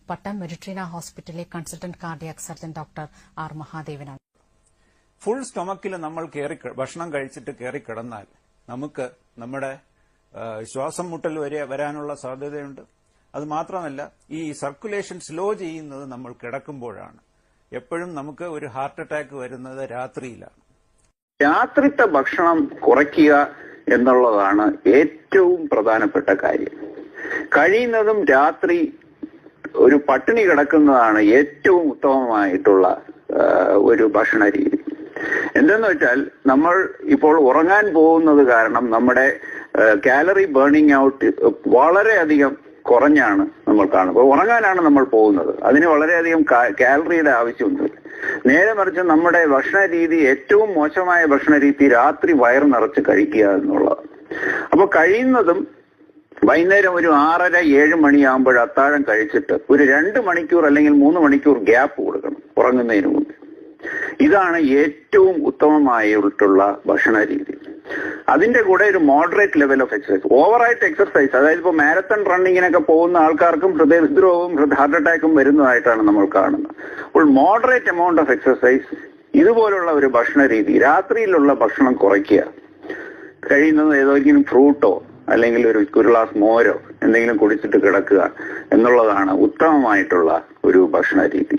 പട്ടം മെഡിട്രീന ഹോസ്പിറ്റലിലെ consultant cardiac surgeon doctor R മഹാദേവനാണ്. Full സ്റ്റൊമക്കിൽ നമ്മൾ ഭക്ഷണം കഴിച്ചിട്ട് കയറിക്കിടന്നാൽ നമുക്ക് നമ്മുടെ ശ്വാസം മുട്ടൽ വരാനുള്ള സാധ്യതയുണ്ട്. അത് മാത്രമല്ല, ഈ സർക്കുലേഷൻ സ്ലോ ചെയ്യുന്നത് നമ്മൾ കിടക്കുമ്പോഴാണ്. എപ്പോഴും നമുക്ക് ഒരു ഹാർട്ട് അറ്റാക്ക് വരുന്നത് രാത്രിയിലാണ്. രാത്രിത്തെ ഭക്ഷണം കുറയ്ക്കുക എന്നുള്ളതാണ് ഏറ്റവും പ്രധാനപ്പെട്ട കാര്യം. കഴിയുന്നതും രാത്രി ഒരു പട്ടിണി കിടക്കുന്നതാണ് ഏറ്റവും ഉത്തമമായിട്ടുള്ള ഒരു ഭക്ഷണ രീതി. എന്തെന്ന് വെച്ചാൽ, നമ്മൾ ഇപ്പോൾ ഉറങ്ങാൻ പോകുന്നത് കാരണം നമ്മുടെ കാലറി ബേണിംഗ് ഔട്ട് വളരെയധികം കുറഞ്ഞാണ് നമ്മൾ കാണുന്നത്. ഉറങ്ങാനാണ് നമ്മൾ പോകുന്നത്, അതിന് വളരെയധികം കാലറിയുടെ ആവശ്യമുണ്ട്. നേരെ മറിച്ച് നമ്മുടെ ഭക്ഷണ രീതി, ഏറ്റവും മോശമായ ഭക്ഷണ രീതി രാത്രി വയറ് നിറച്ച് കഴിക്കുക എന്നുള്ളത്. അപ്പൊ കഴിയുന്നതും വൈകുന്നേരം ഒരു 6:30-7 മണിയാകുമ്പോൾ അത്താഴം കഴിച്ചിട്ട് ഒരു 2 മണിക്കൂർ അല്ലെങ്കിൽ 3 മണിക്കൂർ ഗ്യാപ്പ് കൊടുക്കണം ഉറങ്ങുന്നതിന് മുമ്പ്. ഇതാണ് ഏറ്റവും ഉത്തമമായിട്ടുള്ള ഭക്ഷണ രീതി. അതിന്റെ കൂടെ ഒരു മോഡറേറ്റ് ലെവൽ ഓഫ് എക്സസൈസ്. ഓവറായിട്ട് എക്സസൈസ്, അതായത് ഇപ്പോൾ മാരത്തൺ റണ്ണിങ്ങിനൊക്കെ പോകുന്ന ആൾക്കാർക്കും ഹൃദയദ്രോഹവും ഹാർട്ട് അറ്റാക്കും വരുന്നതായിട്ടാണ് നമ്മൾ കാണുന്നത്. അപ്പോൾ മോഡറേറ്റ് എമൗണ്ട് ഓഫ് എക്സസൈസ്, ഇതുപോലുള്ള ഒരു ഭക്ഷണ രീതി, രാത്രിയിലുള്ള ഭക്ഷണം കുറയ്ക്കുക, കഴിയുന്നത് ഏതെങ്കിലും ഫ്രൂട്ടോ അല്ലെങ്കിൽ ഒരു ഗ്ലാസ് മോരോ എന്തെങ്കിലും കുടിച്ചിട്ട് കിടക്കുക എന്നുള്ളതാണ് ഉത്തമമായിട്ടുള്ള ഒരു ഭക്ഷണ രീതി.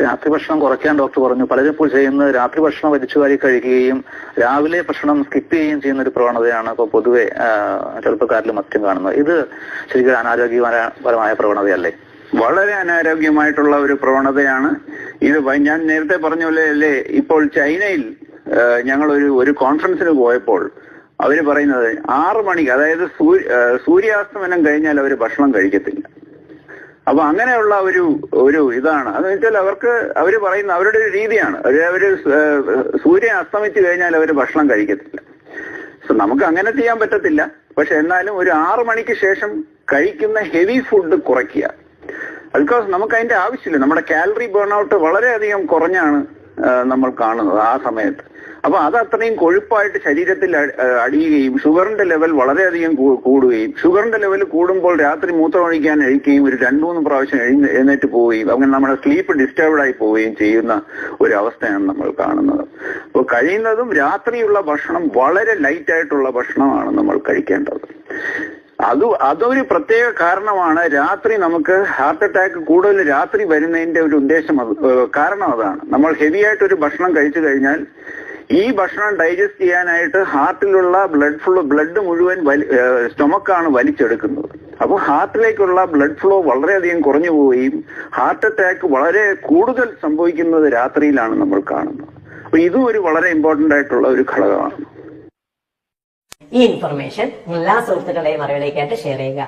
രാത്രി ഭക്ഷണം കുറയ്ക്കാൻ ഡോക്ടർ പറഞ്ഞു. പലരും ഇപ്പോൾ ചെയ്യുന്നത് രാത്രി ഭക്ഷണം വലിച്ചുവാരി കഴിക്കുകയും രാവിലെ ഭക്ഷണം സ്കിപ്പ് ചെയ്യുകയും ചെയ്യുന്ന ഒരു പ്രവണതയാണ് ഇപ്പോൾ പൊതുവെ ചെറുപ്പക്കാരിലും മറ്റും കാണുന്നത്. ഇത് ശരിക്കും അനാരോഗ്യപരമായ പ്രവണതയല്ലേ? വളരെ അനാരോഗ്യമായിട്ടുള്ള ഒരു പ്രവണതയാണ് ഇത്. ഞാൻ നേരത്തെ പറഞ്ഞ പോലെ അല്ലേ, ഇപ്പോൾ ചൈനയിൽ ഞങ്ങൾ ഒരു കോൺഫറൻസിന് പോയപ്പോൾ അവര് പറയുന്നത് 6 മണിക്ക്, അതായത് സൂര്യാസ്തമനം കഴിഞ്ഞാൽ അവർ ഭക്ഷണം കഴിക്കത്തില്ല. അപ്പൊ അങ്ങനെയുള്ള ഒരു ഇതാണ്. അതെന്ന് വെച്ചാൽ അവര് പറയുന്ന അവരുടെ ഒരു രീതിയാണ്. അവര് സൂര്യൻ അസ്തമിച്ചു കഴിഞ്ഞാൽ അവര് ഭക്ഷണം കഴിക്കത്തില്ല. നമുക്ക് അങ്ങനെ ചെയ്യാൻ പറ്റത്തില്ല. പക്ഷെ എന്നാലും ഒരു 6 മണിക്ക് ശേഷം കഴിക്കുന്ന ഹെവി ഫുഡ് കുറയ്ക്കുക. ബിക്കോസ് നമുക്ക് അതിന്റെ ആവശ്യമില്ല. നമ്മുടെ കാലറി ബേൺ ഔട്ട് വളരെയധികം കുറഞ്ഞാണ് നമ്മൾ കാണുന്നത് ആ സമയത്ത്. അപ്പൊ അത് അത്രയും കൊഴുപ്പായിട്ട് ശരീരത്തിൽ അടിയുകയും ഷുഗറിന്റെ ലെവൽ വളരെയധികം കൂടുകയും, ഷുഗറിന്റെ ലെവൽ കൂടുമ്പോൾ രാത്രി മൂത്രമൊഴിക്കാൻ എഴുതുകയും ഒരു 2-3 പ്രാവശ്യം എഴുന്നേറ്റ് പോവുകയും അങ്ങനെ നമ്മുടെ സ്ലീപ്പ് ഡിസ്റ്റർബ്ഡ് ആയി പോവുകയും ചെയ്യുന്ന ഒരു അവസ്ഥയാണ് നമ്മൾ കാണുന്നത്. അപ്പോൾ കഴിയുന്നതും രാത്രിയുള്ള ഭക്ഷണം വളരെ ലൈറ്റ് ആയിട്ടുള്ള ഭക്ഷണമാണ് നമ്മൾ കഴിക്കേണ്ടത്. അതൊരു പ്രത്യേക കാരണമാണ് രാത്രി നമുക്ക് ഹാർട്ട് അറ്റാക്ക് കൂടുതൽ രാത്രി വരുന്നതിന്റെ ഒരു ഉദ്ദേശം. കാരണം അതാണ്, നമ്മൾ ഹെവി ആയിട്ട് ഒരു ഭക്ഷണം കഴിച്ചു കഴിഞ്ഞാൽ ഈ ഭക്ഷണം ഡൈജസ്റ്റ് ചെയ്യാനായിട്ട് ഹാർട്ടിലുള്ള ബ്ലഡ് മുഴുവൻ സ്റ്റൊമക്കാണ് വലിച്ചെടുക്കുന്നത്. അപ്പോൾ ഹാർട്ടിലേക്കുള്ള ബ്ലഡ് ഫ്ലോ വളരെയധികം കുറഞ്ഞു പോവുകയും ഹാർട്ട് അറ്റാക്ക് വളരെ കൂടുതൽ സംഭവിക്കുന്നത് രാത്രിയിലാണ് നമ്മൾ കാണുന്നത്. അപ്പൊ ഇതും ഒരു വളരെ ഇമ്പോർട്ടന്റ് ആയിട്ടുള്ള ഒരു ഘടകമാണ്. ഈ ഇൻഫർമേഷൻ എല്ലാ സുഹൃത്തുക്കളെയും അറിവിലേക്കായിട്ട് ഷെയർ ചെയ്യുക.